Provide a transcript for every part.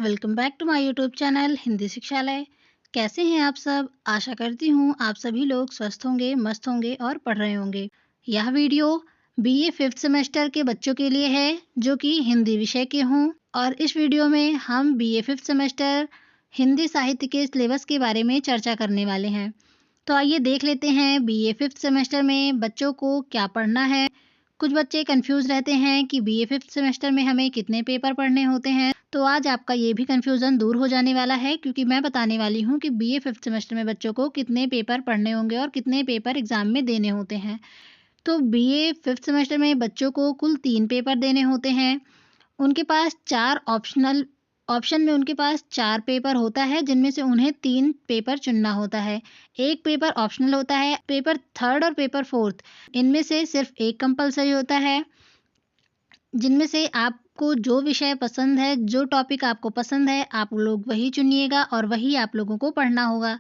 Friends, welcome back to my YouTube channel Hindi Shikshalaya. कैसे हैं आप सब? आशा करती हूँ आप सभी लोग स्वस्थ होंगे, मस्त होंगे और पढ़ रहे होंगे। यह वीडियो बीए 5th सेमेस्टर के बच्चों के लिए है जो कि हिंदी विषय के हों, और इस वीडियो में हम बीए 5th सेमेस्टर हिंदी साहित्य के सिलेबस के बारे में चर्चा करने वाले हैं। तो आइए देख लेते हैं बीए 5th सेमेस्टर में बच्चों को क्या पढ़ना है। कुछ बच्चे कंफ्यूज रहते हैं कि बीए 5th सेमेस्टर में हमें कितने पेपर पढ़ने होते हैं। तो आज आपका ये भी कन्फ्यूज़न दूर हो जाने वाला है, क्योंकि मैं बताने वाली हूँ कि बीए 5th सेमेस्टर में बच्चों को कितने पेपर पढ़ने होंगे और कितने पेपर एग्ज़ाम में देने होते हैं। तो बीए 5th सेमेस्टर में बच्चों को कुल 3 पेपर देने होते हैं। उनके पास 4 ऑप्शन में उनके पास 4 पेपर होता है, जिनमें से उन्हें 3 पेपर चुनना होता है। एक पेपर ऑप्शनल होता है। पेपर 3rd और पेपर 4th इनमें से सिर्फ एक कंपल्सरी होता है, जिनमें से आपको जो विषय पसंद है, जो टॉपिक आपको पसंद है, आप लोग वही चुनिएगा और वही आप लोगों को पढ़ना होगा।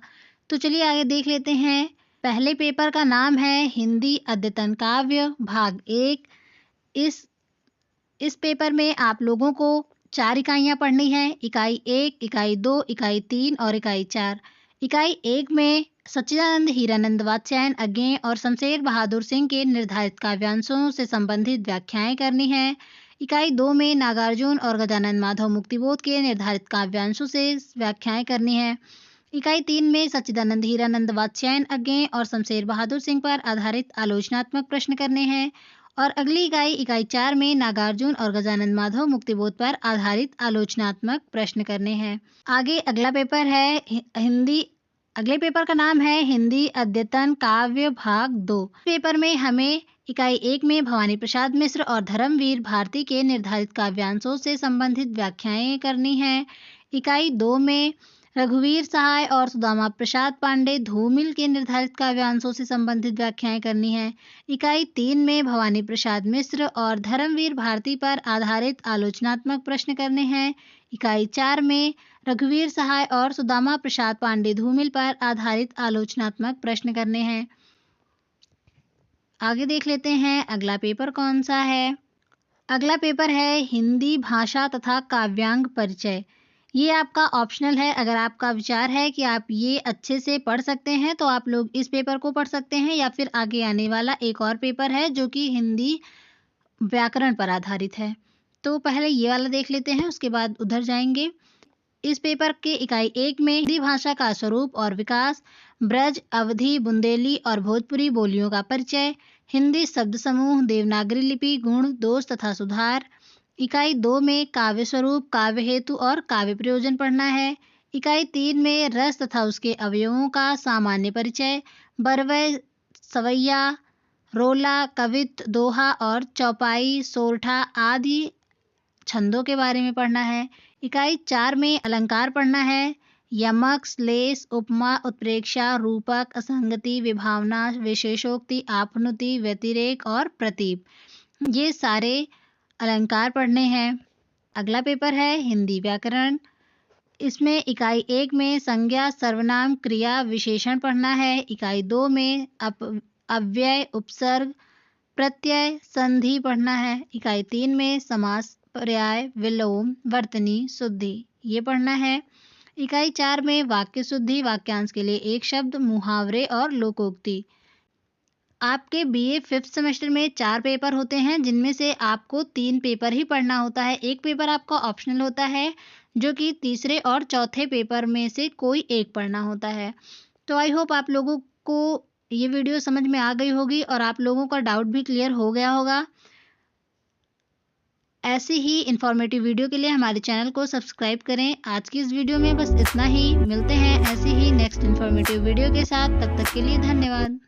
तो चलिए आगे देख लेते हैं। पहले पेपर का नाम है हिंदी अद्यतन काव्य भाग 1। इस पेपर में आप लोगों को 4 इकाइयाँ पढ़नी हैं। इकाई 1, इकाई 2, इकाई 3 और इकाई 4। इकाई 1 में सच्चिदानंद हीरानंद वात्स्यायन अज्ञेय और शमशेर बहादुर सिंह के निर्धारित काव्यांशों से संबंधित व्याख्याएं करनी हैं। इकाई 2 में नागार्जुन और गजानन माधव मुक्तिबोध के निर्धारित काव्यांशों से व्याख्याएं करनी हैं। इकाई 3 में सच्चिदानंद हीरानंद वात्स्यायन अज्ञेय और शमशेर बहादुर सिंह पर आधारित आलोचनात्मक प्रश्न करने हैं। और अगली इकाई 4 में नागार्जुन और गजानन माधव मुक्तिबोध पर आधारित आलोचनात्मक प्रश्न करने हैं। आगे अगला पेपर है अगले पेपर का नाम है हिंदी अद्यतन काव्य भाग 2। पेपर में हमें इकाई 1 में भवानी प्रसाद मिश्र और धर्मवीर भारती के निर्धारित काव्यांशों से संबंधित व्याख्याएं करनी हैं। इकाई 2 में रघुवीर सहाय और सुदामा प्रसाद पांडे धूमिल के निर्धारित काव्यांशों से संबंधित व्याख्याएं करनी हैं। इकाई 3 में भवानी प्रसाद मिश्र और धर्मवीर भारती पर आधारित आलोचनात्मक प्रश्न करने हैं। इकाई 4 में रघुवीर सहाय और सुदामा प्रसाद पांडे धूमिल पर आधारित आलोचनात्मक प्रश्न करने हैं। आगे देख लेते हैं अगला पेपर कौन सा है। अगला पेपर है हिंदी भाषा तथा काव्यांग परिचय। ये आपका ऑप्शनल है। अगर आपका विचार है कि आप ये अच्छे से पढ़ सकते हैं तो आप लोग इस पेपर को पढ़ सकते हैं, या फिर आगे आने वाला एक और पेपर है जो कि हिंदी व्याकरण पर आधारित है। तो पहले ये वाला देख लेते हैं, उसके बाद उधर जाएंगे। इस पेपर के इकाई 1 में हिंदी भाषा का स्वरूप और विकास, ब्रज, अवधी, बुंदेली और भोजपुरी बोलियों का परिचय, हिंदी शब्द समूह, देवनागरी लिपि, गुण, दोष तथा सुधार। इकाई 2 में काव्य स्वरूप, काव्य हेतु और काव्य प्रयोजन पढ़ना है। इकाई 3 में रस तथा उसके अवयवों का सामान्य परिचय, बरवय, सवैया, रोला, कवित्व, दोहा और चौपाई, सोरठा आदि छंदों के बारे में पढ़ना है। इकाई 4 में अलंकार पढ़ना है। यमक, श्लेष, उपमा, उत्प्रेक्षा, रूपक, असंगति, विभावना, विशेषोक्ति, आपनुति, व्यतिरेक और प्रतीप, ये सारे अलंकार पढ़ने हैं। अगला पेपर है हिंदी व्याकरण। इसमें इकाई 1 में संज्ञा, सर्वनाम, क्रिया, विशेषण पढ़ना है। इकाई 2 में अव्यय, उपसर्ग, प्रत्यय, संधि पढ़ना है। इकाई 3 में समास, पर्याय, विलोम, वर्तनी, शुद्धि, ये पढ़ना है। इकाई 4 में वाक्य शुद्धि, वाक्यांश के लिए एक शब्द, मुहावरे और लोकोक्ति। आपके बीए 5th सेमेस्टर में 4 पेपर होते हैं, जिनमें से आपको 3 पेपर ही पढ़ना होता है। एक पेपर आपका ऑप्शनल होता है, जो कि तीसरे और चौथे पेपर में से कोई एक पढ़ना होता है। तो आई होप आप लोगों को ये वीडियो समझ में आ गई होगी और आप लोगों का डाउट भी क्लियर हो गया होगा। ऐसी ही इन्फॉर्मेटिव वीडियो के लिए हमारे चैनल को सब्सक्राइब करें। आज की इस वीडियो में बस इतना ही। मिलते हैं ऐसी ही नेक्स्ट इन्फॉर्मेटिव वीडियो के साथ। तब तक के लिए धन्यवाद।